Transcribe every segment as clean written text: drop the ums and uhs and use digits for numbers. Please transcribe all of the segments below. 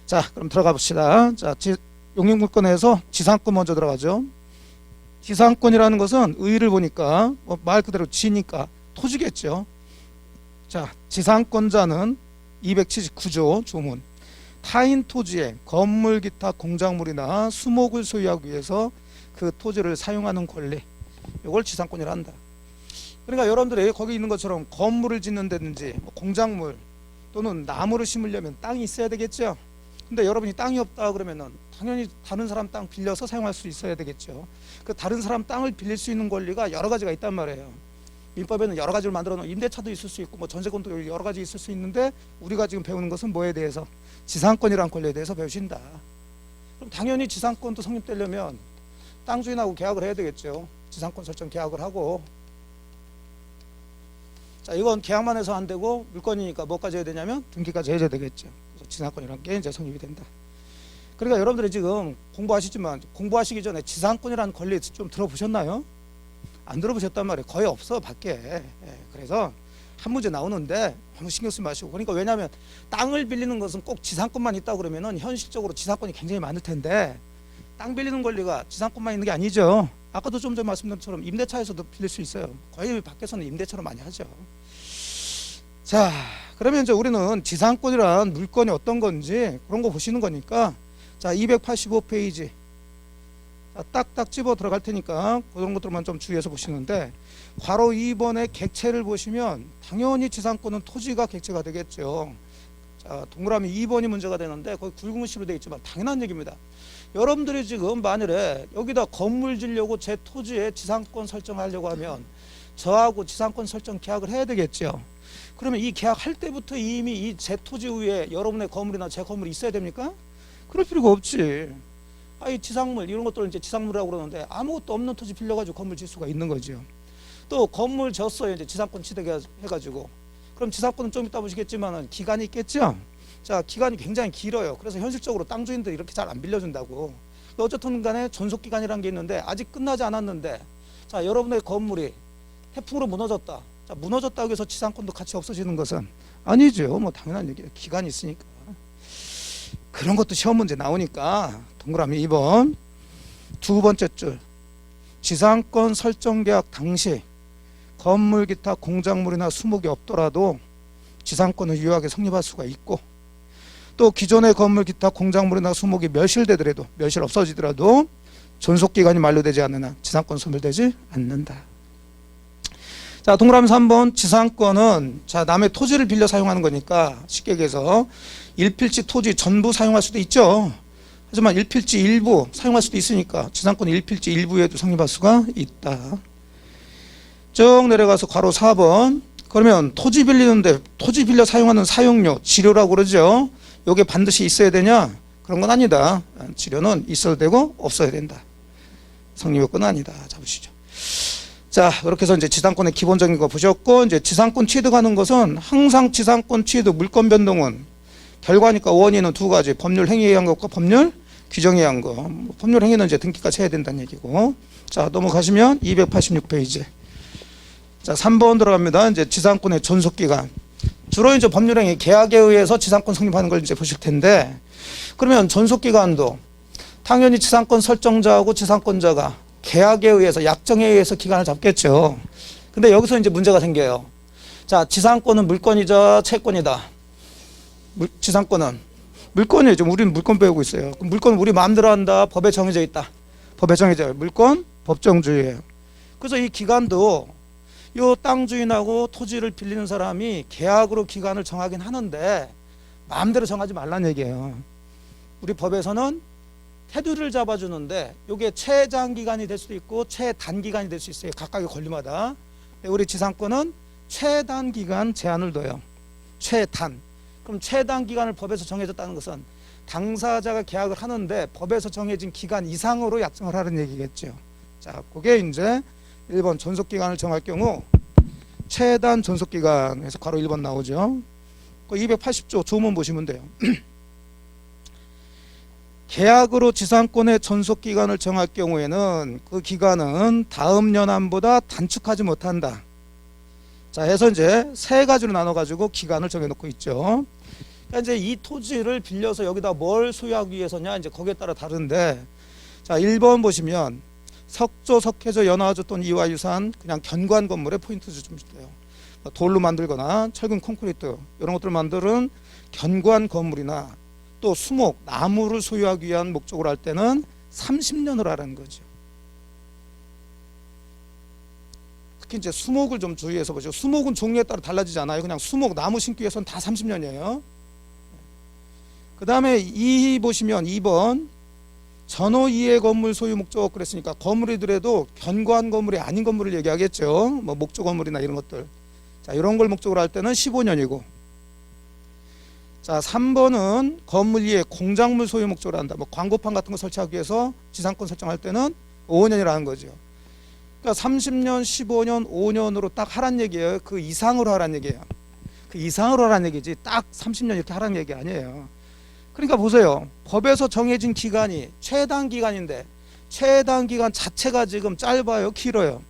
자, 그럼 들어가 봅시다. 자, 용익물권에서 지상권 먼저 들어가죠. 지상권이라는 것은 의의를 보니까 말 그대로 지니까 토지겠죠. 자, 지상권자는 279조 조문. 타인 토지에 건물 기타 공작물이나 수목을 소유하기 위해서 그 토지를 사용하는 권리, 이걸 지상권이라 한다. 그러니까 여러분들이 거기 있는 것처럼 건물을 짓는다든지 공작물 또는 나무를 심으려면 땅이 있어야 되겠죠. 근데 여러분이 땅이 없다 그러면은 당연히 다른 사람 땅 빌려서 사용할 수 있어야 되겠죠. 그 다른 사람 땅을 빌릴 수 있는 권리가 여러 가지가 있단 말이에요. 민법에는 여러 가지를 만들어 놓은 임대차도 있을 수 있고 전세권도 여러 가지 있을 수 있는데, 우리가 지금 배우는 것은 뭐에 대해서? 지상권이라는 권리에 대해서 배우신다. 그럼 당연히 지상권도 성립되려면 땅 주인하고 계약을 해야 되겠죠. 지상권 설정 계약을 하고. 자, 이건 계약만 해서 안 되고 물건이니까 뭐까지 해야 되냐면 등기까지 해야 되겠죠. 그래서 지상권이라는 게 이제 성립이 된다. 그러니까 여러분들이 지금 공부하시지만 공부하시기 전에 지상권이라는 권리 좀 들어보셨나요? 안 들어보셨단 말이에요. 거의 없어 밖에. 예, 그래서 한 문제 나오는데 아무 신경 쓰지 마시고. 그러니까 왜냐하면 땅을 빌리는 것은 꼭 지상권만 있다 그러면은 현실적으로 지상권이 굉장히 많을 텐데, 땅 빌리는 권리가 지상권만 있는 게 아니죠. 아까도 좀 전에 말씀드린 것처럼 임대차에서도 빌릴 수 있어요. 거의 밖에서는 임대차로 많이 하죠. 자, 그러면 이제 우리는 지상권이란 물건이 어떤 건지 그런 거 보시는 거니까, 자, 285페이지 딱딱 집어 들어갈 테니까 그런 것들만 좀 주의해서 보시는데, 괄호 2번의 객체를 보시면 당연히 지상권은 토지가 객체가 되겠죠. 자, 동그라미 2번이 문제가 되는데 거기 굵은글씨로 되어 있지만 당연한 얘기입니다. 여러분들이 지금 만일에 여기다 건물 지려고 제 토지에 지상권 설정하려고 하면 저하고 지상권 설정 계약을 해야 되겠죠. 그러면 이 계약할 때부터 이미 이 제 토지 위에 여러분의 건물이나 제 건물이 있어야 됩니까? 그럴 필요가 없지. 이 지상물 이런 것들을 이제 지상물이라고 그러는데 아무것도 없는 토지 빌려가지고 건물 질 수가 있는 거죠. 또 건물 졌어요. 이제 지상권 취득해가지고. 그럼 지상권은 좀 이따 보시겠지만 기간이 있겠죠. 자, 기간이 굉장히 길어요. 그래서 현실적으로 땅 주인들이 이렇게 잘 안 빌려준다고. 어쨌든 간에 존속기간이라는 게 있는데 아직 끝나지 않았는데, 자, 여러분의 건물이 태풍으로 무너졌다. 자, 무너졌다고 해서 지상권도 같이 없어지는 것은 아니죠. 뭐 당연한 얘기예요. 기간이 있으니까. 그런 것도 시험 문제 나오니까 동그라미 2번 두 번째 줄, 지상권 설정 계약 당시 건물 기타 공작물이나 수목이 없더라도 지상권은 유효하게 성립할 수가 있고, 또 기존의 건물 기타 공작물이나 수목이 멸실되더라도, 멸실 없어지더라도 존속기간이 만료되지 않는 한 지상권 소멸되지 않는다. 자, 동그라미 3번 지상권은, 자, 남의 토지를 빌려 사용하는 거니까 쉽게 얘기해서 일필지 토지 전부 사용할 수도 있죠. 하지만 일필지 일부 사용할 수도 있으니까 지상권 일필지 일부에도 성립할 수가 있다. 쭉 내려가서 괄호 4번. 그러면 토지 빌리는데 토지 빌려 사용하는 사용료, 지료라고 그러죠. 이게 반드시 있어야 되냐? 그런 건 아니다. 지료는 있어도 되고 없어야 된다. 성립 요건은 아니다. 잡으시죠. 자, 이렇게 해서 이제 지상권의 기본적인 거 보셨고, 이제 지상권 취득하는 것은 항상 지상권 취득 물권 변동은 결과니까 원인은 두 가지, 법률 행위에 의한 것과 법률 규정에 의한 거. 법률 행위는 이제 등기까지 해야 된다는 얘기고. 자, 넘어가시면 286페이지. 자, 3번 들어갑니다. 이제 지상권의 존속기간. 주로 이제 법률 행위, 계약에 의해서 지상권 성립하는 걸 이제 보실 텐데, 그러면 존속기간도 당연히 지상권 설정자하고 지상권자가 계약에 의해서, 약정에 의해서 기간을 잡겠죠. 근데 여기서 이제 문제가 생겨요. 자, 지상권은 물권이자 채권이다. 지상권은 물권이죠. 우리는 물권 배우고 있어요. 물권은 우리 마음대로 한다. 법에 정해져 있다. 법에 정해져. 물권 법정주의예요. 그래서 이 기간도 요 땅 주인하고 토지를 빌리는 사람이 계약으로 기간을 정하긴 하는데 마음대로 정하지 말라는 얘기예요. 우리 법에서는 테두리를 잡아주는데 이게 최장기간이 될 수도 있고 최단기간이 될 수 있어요. 각각의 권리마다. 우리 지상권은 최단기간 제한을 둬요. 최단. 그럼 최단기간을 법에서 정해졌다는 것은 당사자가 계약을 하는데 법에서 정해진 기간 이상으로 약정을 하는 얘기겠죠. 자, 그게 이제 1번 존속기간을 정할 경우 최단 존속기간에서 괄호 1번 나오죠. 그 280조 조문 보시면 돼요. 계약으로 지상권의 존속기간을 정할 경우에는 그 기간은 다음 연한보다 단축하지 못한다. 자, 해서 이제 세 가지로 나눠가지고 기간을 정해놓고 있죠. 그러니까 이제 이 토지를 빌려서 여기다 뭘 소유하기 위해서냐, 이제 거기에 따라 다른데, 자, 1번 보시면 석조, 석회조, 연화조 또는 이화유산 그냥 견고한 건물에 포인트 좀 주세요. 돌로 만들거나 철근 콘크리트 이런 것들을 만드는 견고한 건물이나 또 수목, 나무를 소유하기 위한 목적으로 할 때는 30년으로 하라는 거죠. 특히 이제 수목을 좀 주의해서 보시고, 수목은 종류에 따라 달라지지 않아요. 그냥 수목, 나무 심기 위해서는 다 30년이에요. 그 다음에 이 보시면 2번 전호 이해 건물 소유 목적 그랬으니까 건물이더라도 견고한 건물이 아닌 건물을 얘기하겠죠. 뭐 목조 건물이나 이런 것들. 자, 이런 걸 목적으로 할 때는 15년이고, 자, 3번은 건물 이해 공작물 소유 목적으로 한다. 뭐 광고판 같은 거 설치하기 위해서 지상권 설정할 때는 5년이라는 거죠. 그러니까 30년, 15년, 5년으로 딱 하란 얘기예요. 그 이상으로 하란 얘기예요. 그 이상으로 하란 얘기지 딱 30년 이렇게 하란 얘기 아니에요. 그러니까 보세요. 법에서 정해진 기간이 최단 기간인데 최단 기간 자체가 지금 짧아요, 길어요?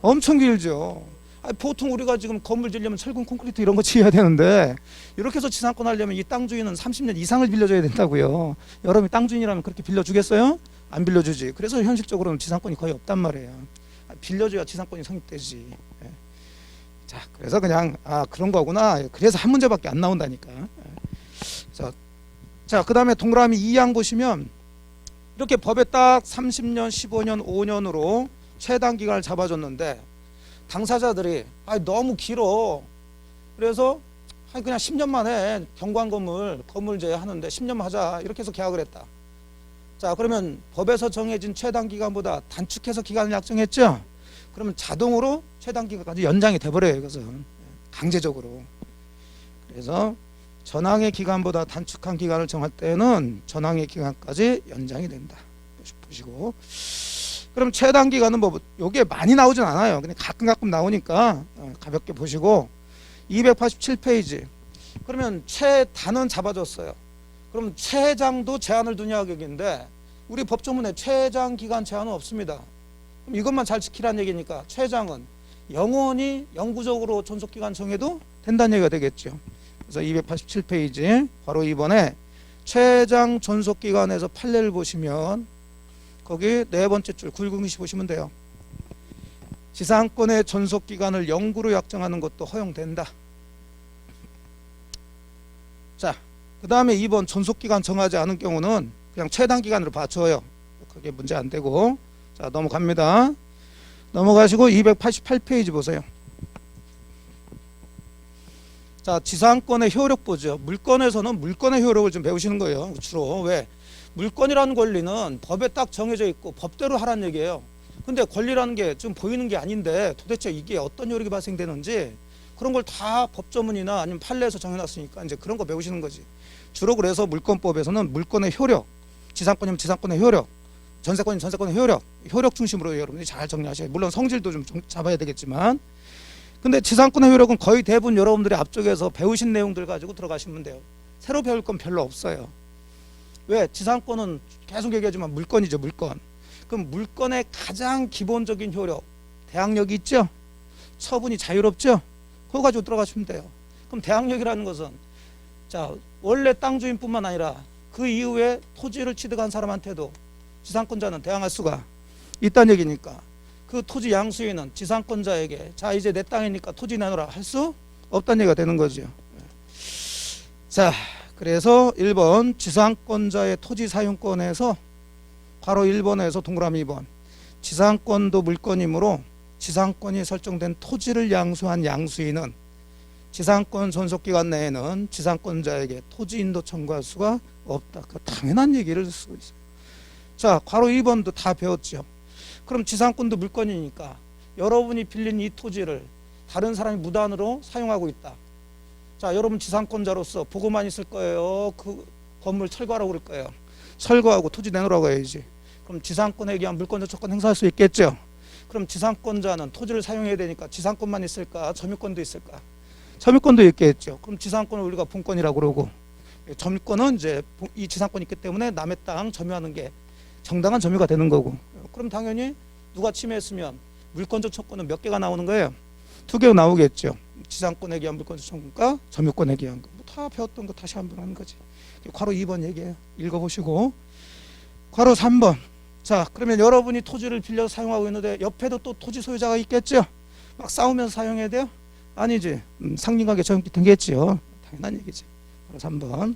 엄청 길죠. 아니, 보통 우리가 지금 건물 지으려면 철근 콘크리트 이런 거 지어야 되는데 이렇게 해서 지상권 하려면 이 땅 주인은 30년 이상을 빌려줘야 된다고요. 여러분이 땅 주인이라면 그렇게 빌려주겠어요? 안 빌려주지. 그래서 현실적으로는 지상권이 거의 없단 말이에요. 빌려줘야 지상권이 성립되지. 예. 자, 그래서 그냥 그런 거구나. 그래서 한 문제밖에 안 나온다니까. 예. 자, 그 다음에 동그라미 2항 보시면 이렇게 법에 딱 30년, 15년, 5년으로 최단 기간을 잡아줬는데 당사자들이 너무 길어. 그래서 그냥 10년 만에 견고한 건물제 하는데 10년만 하자. 이렇게 해서 계약을 했다. 자, 그러면 법에서 정해진 최단 기간보다 단축해서 기간을 약정했죠. 그러면 자동으로 최단 기간까지 연장이 돼버려요. 이것은 강제적으로. 그래서 전항의 기간보다 단축한 기간을 정할 때는 전항의 기간까지 연장이 된다. 보시고. 그럼 최단 기간은 뭐 요게 많이 나오진 않아요. 그냥 가끔 나오니까 가볍게 보시고. 287페이지. 그러면 최단은 잡아줬어요. 그럼 최장도 제한을 두냐 얘기인데 우리 법조문에 최장 기간 제한은 없습니다. 그럼 이것만 잘 지키라는 얘기니까 최장은 영원히 영구적으로 존속기간 정해도 된다는 얘기가 되겠죠. 그래서 287페이지 바로 2번에 최장 존속기간에서 판례를 보시면 거기 네 번째 줄 굵은글씨 보시면 돼요. 지상권의 존속기간을 영구로 약정하는 것도 허용된다. 자, 그 다음에 2번 존속기간 정하지 않은 경우는 그냥 최단 기간으로 맞춰요. 그게 문제 안 되고. 자, 넘어갑니다. 넘어가시고 288페이지 보세요. 자, 지상권의 효력 보죠. 물권에서는 물권의 효력을 좀 배우시는 거예요. 주로. 왜? 물권이라는 권리는 법에 딱 정해져 있고 법대로 하라는 얘기예요. 근데 권리라는 게 지금 보이는 게 아닌데 도대체 이게 어떤 효력이 발생되는지 그런 걸 다 법조문이나 아니면 판례에서 정해놨으니까 이제 그런 거 배우시는 거지. 주로 그래서 물권법에서는 물권의 효력, 지상권이면 지상권의 효력, 전세권이면 전세권의 효력 중심으로 여러분들이 잘 정리하셔야 돼요. 물론 성질도 좀 잡아야 되겠지만, 근데 지상권의 효력은 거의 대부분 여러분들이 앞쪽에서 배우신 내용들 가지고 들어가시면 돼요. 새로 배울 건 별로 없어요. 왜? 지상권은 계속 얘기하지만 물권이죠, 물권. 그럼 물권의 가장 기본적인 효력, 대항력이 있죠? 처분이 자유롭죠? 그거 가지고 들어가시면 돼요. 그럼 대항력이라는 것은 자, 원래 땅 주인뿐만 아니라 그 이후에 토지를 취득한 사람한테도 지상권자는 대항할 수가 있다는 얘기니까 그 토지 양수인은 지상권자에게 자, 이제 내 땅이니까 토지 내놓으라 할 수 없다는 얘기가 되는 거죠. 자, 그래서 1번 지상권자의 토지 사용권에서 바로 1번에서 동그라미 2번 지상권도 물권이므로 지상권이 설정된 토지를 양수한 양수인은 지상권 존속기간 내에는 지상권자에게 토지인도 청구할 수가 없다. 그 당연한 얘기를 쓰고 있어요. 자, 괄호 2번도 다 배웠죠. 그럼 지상권도 물권이니까 여러분이 빌린 이 토지를 다른 사람이 무단으로 사용하고 있다. 자, 여러분 지상권자로서 보고만 있을 거예요. 그 건물 철거하라고 그럴 거예요. 철거하고 토지 내놓으라고 해야지. 그럼 지상권에 의한 물권적 조건 행사할 수 있겠죠. 그럼 지상권자는 토지를 사용해야 되니까 지상권만 있을까? 점유권도 있을까? 점유권도 있겠죠. 그럼 지상권을 우리가 분권이라고 그러고 점유권은 이제 이 지상권이 있기 때문에 남의 땅 점유하는 게 정당한 점유가 되는 거고. 그럼 당연히 누가 침해했으면 물권적 청구는 몇 개가 나오는 거예요? 2개가 나오겠죠. 지상권에 의한 물권적 청구과 점유권에 의한 거. 다 배웠던 거 다시 한번 하는 거지. 괄호 2번 얘기예요. 읽어보시고. 괄호 3번. 자, 그러면 여러분이 토지를 빌려 사용하고 있는데 옆에도 또 토지 소유자가 있겠죠? 막 싸우면서 사용해야 돼요? 아니지. 상린관계 정기 되겠지요. 당연한 얘기지. 괄호 3번.